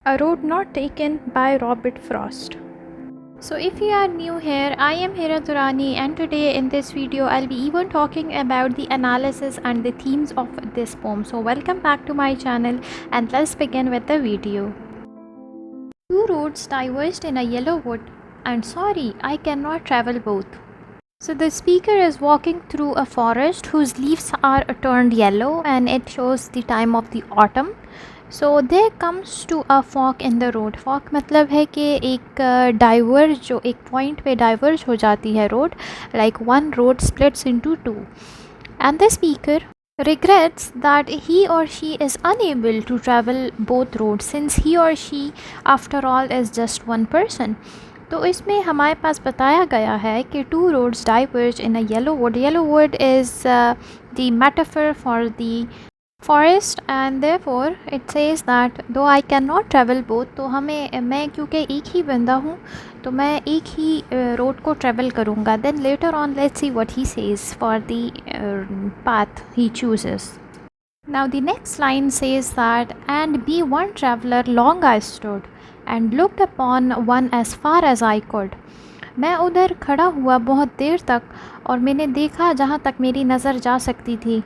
A road not taken by Robert Frost. So if you are new here, I am Hira Durrani, and today in this video I'll be even talking about the analysis and the themes of this poem. So welcome back to my channel and let's begin with the video. Two roads diverged in a yellow wood, and sorry, I cannot travel both. So the speaker is walking through a forest whose leaves are turned yellow and it shows the time of the autumn. So there comes to a fork in the road. Fork मतलब है कि एक diverge जो एक point पे diverge हो जाती है road, like one road splits into two. And the speaker regrets that he or she is unable to travel both roads since he or she after all is just one person. तो इसमें हमारे पास बताया गया है कि two roads diverge in a yellow wood. Yellow wood is the metaphor for the forest and therefore it says that though I can not travel both. तो मैं क्योंकि एक ही बंदा हूँ तो मैं एक ही रोड को ट्रैवल करूँगा. Then later on let's see what he says for the path he chooses. Now the next line says that, and be one traveler long I stood, and looked upon one as far as I could. मैं उधर खड़ा हुआ बहुत देर तक और मैंने देखा जहाँ तक मेरी नज़र जा सकती थी.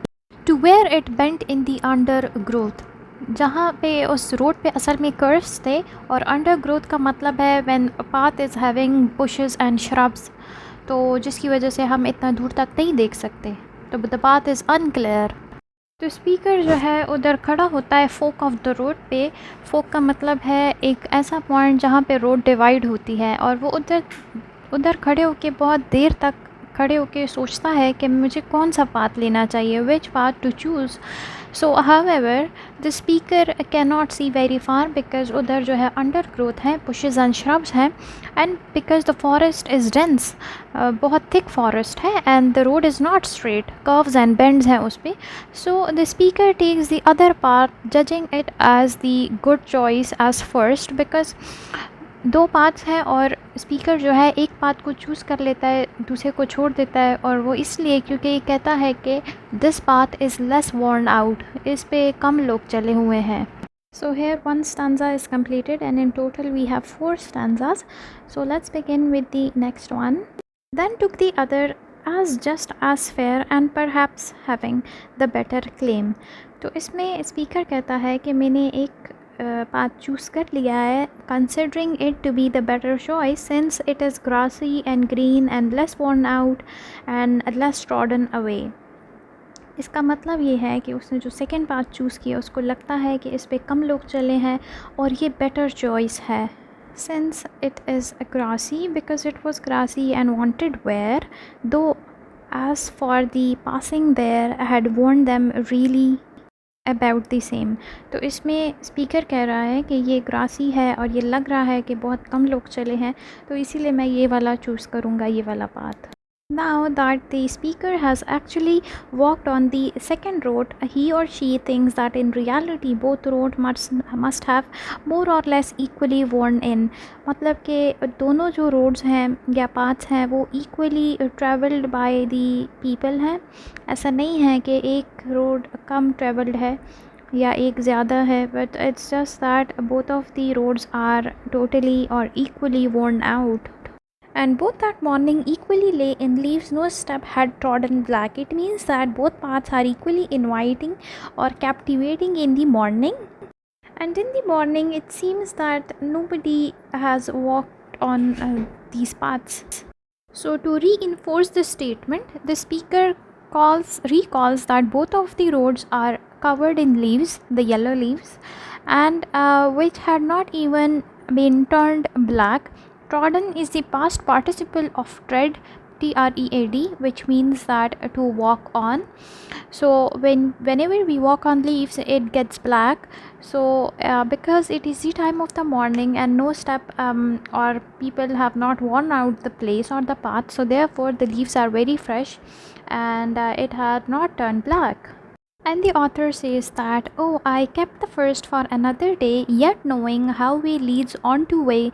To where it bent in the undergrowth. जहाँ पे उस रोड पे असल में कर्व्स थे और undergrowth का मतलब है when a path is having bushes and shrubs, तो जिसकी वजह से हम इतना दूर तक नहीं देख सकते. तो the path is unclear. तो स्पीकर जो है उधर खड़ा होता है फोक ऑफ द रोड पे. फोक का मतलब है एक ऐसा पॉइंट जहाँ पे रोड डिवाइड होती है और वो उधर उधर खड़े होके बहुत देर तक खड़े होके सोचता है कि मुझे कौन सा पाथ लेना चाहिए, which path to choose. So however the speaker can not see very far because उधर जो है अंडर ग्रोथ है, बुशेस एंड श्रब्स हैं, and because the forest is dense, बहुत थिक फॉरेस्ट है, and the road is not straight, curves and bends हैं उस पर. So the speaker takes the other part judging it as the good choice as first. Because दो paths हैं और speaker जो है एक पाथ को चूज़ कर लेता है, दूसरे को छोड़ देता है, और वो इसलिए क्योंकि ये कहता है कि this path is less worn out, इस पे कम लोग चले हुए हैं. So here one stanza is completed and in total we have 4 stanzas. So let's begin with the next one. Then took the other as just as fair and perhaps having the better claim. तो इसमें speaker कहता है कि मैंने एक path choose कर लिया है, considering it to be the better choice since it is grassy and green and less worn out and less trodden away. इसका मतलब ये है कि उसने जो सेकंड पाथ चूज़ किया उसको लगता है कि इस पे कम लोग चले हैं और ये बेटर चॉइस है. Since it is grassy because it was grassy and wanted wear, though as for the passing there had worn them really about the same. तो इसमें स्पीकर कह रहा है कि ये ग्रासी है और ये लग रहा है कि बहुत कम लोग चले हैं, तो इसीलिए मैं ये वाला चूज़ करूँगा, ये वाला path. Now that the speaker has actually walked on the second road, he or she thinks that in reality both road must have more or less equally worn in. मतलब कि दोनों जो रोड्स हैं या paths हैं वो equally travelled by the people हैं. ऐसा नहीं है कि एक रोड कम travelled है या एक ज़्यादा है, but it's just that both of the roads are totally or equally worn out. And both that morning equally lay in leaves, no step had trodden black. It means that both paths are equally inviting or captivating in the morning. And in the morning, it seems that nobody has walked on these paths. So to reinforce the statement, the speaker recalls that both of the roads are covered in leaves, the yellow leaves, and which had not even been turned black. Trodden is the past participle of tread, tread, which means that to walk on. So whenever we walk on leaves it gets black. So because it is the time of the morning and no step or people have not worn out the place or the path, so therefore the leaves are very fresh and it had not turned black. And the author says that, oh, I kept the first for another day, yet knowing how way leads on to way,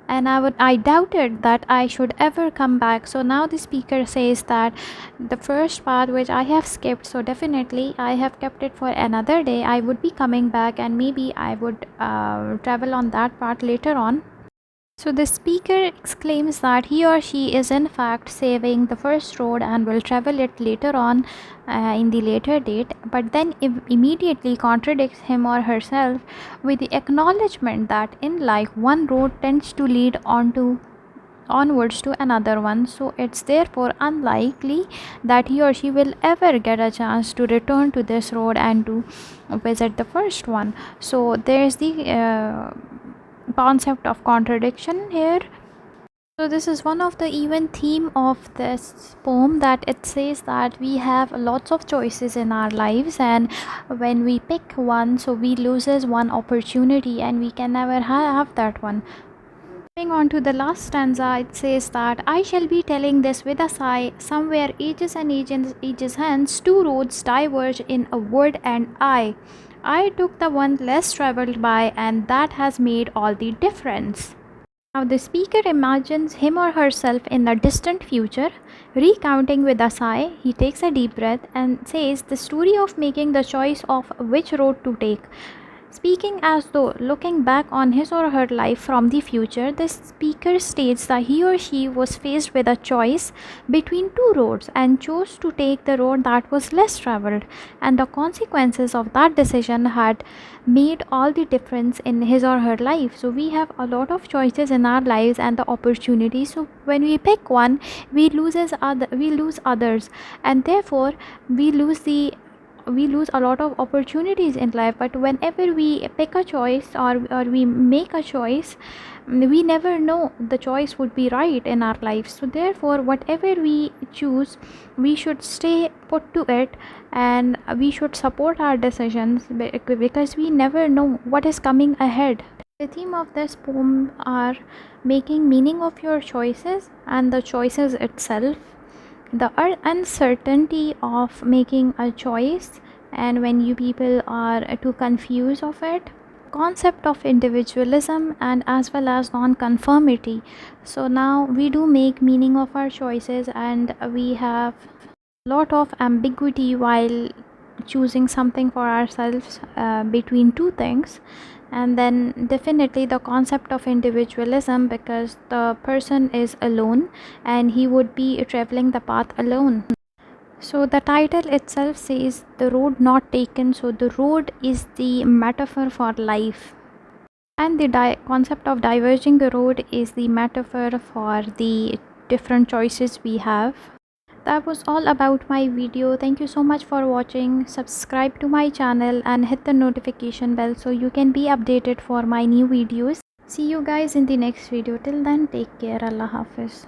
and I doubted that I should ever come back. So now the speaker says that the first part which I have skipped, so definitely I have kept it for another day. I would be coming back, and maybe I would travel on that part later on. So the speaker exclaims that he or she is in fact saving the first road and will travel it later on in the later date, but then immediately contradicts him or herself with the acknowledgement that in life one road tends to lead onwards to another one, so it's therefore unlikely that he or she will ever get a chance to return to this road and to visit the first one. So there's the concept of contradiction here. So this is one of the even theme of this poem, that it says that we have lots of choices in our lives, and when we pick one, so we loses one opportunity and we can never have that one. Moving on to the last stanza, it says that I shall be telling this with a sigh. Somewhere ages and ages hence, two roads diverge in a word, and I took the one less traveled by, and that has made all the difference. Now, the speaker imagines him or herself in the distant future, recounting with a sigh. He takes a deep breath and says the story of making the choice of which road to take. Speaking as though looking back on his or her life from the future, the speaker states that he or she was faced with a choice between two roads and chose to take the road that was less traveled, and the consequences of that decision had made all the difference in his or her life. So we have a lot of choices in our lives and the opportunities. So when we pick one, we lose others, and therefore we lose a lot of opportunities in life. But whenever we pick a choice, or we make a choice, we never know the choice would be right in our lives. So therefore whatever we choose, we should stay put to it, and we should support our decisions, because we never know what is coming ahead. The theme of this poem are making meaning of your choices and the choices itself, the uncertainty of making a choice, and when you people are too confused of it, concept of individualism, and as well as non-conformity. So now we do make meaning of our choices, and we have lot of ambiguity while choosing something for ourselves between two things. And then definitely the concept of individualism, because the person is alone and he would be traveling the path alone. So the title itself says the road not taken, so the road is the metaphor for life, and the concept of diverging the road is the metaphor for the different choices we have. That was all about my video. Thank you so much for watching. Subscribe to my channel and hit the notification bell so you can be updated for my new videos. See you guys in the next video. Till then, take care. Allah Hafiz.